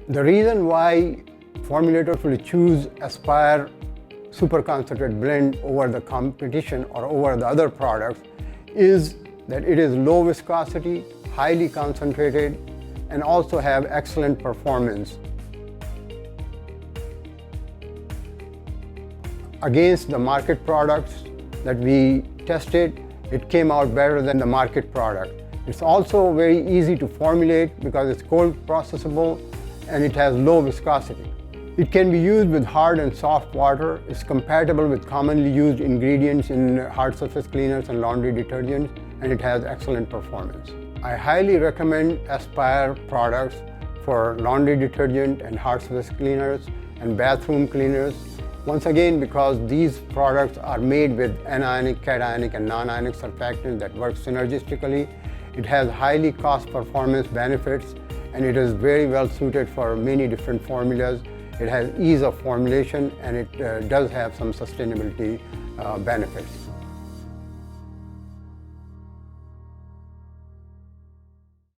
The reason why formulators will choose Aspire super concentrate blend over the competition or over the other products is that it is low viscosity, highly concentrated, and also have excellent performance. Against the market products that we tested, it came out better than the market product. It's also very easy to formulate because it's cold processable and it has low viscosity. It can be used with hard and soft water. It's compatible with commonly used ingredients in hard surface cleaners and laundry detergents, and it has excellent performance. I highly recommend Aspire products for laundry detergent and hard surface cleaners and bathroom cleaners. Once again, because these products are made with anionic, cationic, and non-ionic surfactants that work synergistically, it has highly cost performance benefits, and it is very well suited for many different formulas. It has ease of formulation, and it does have some sustainability benefits.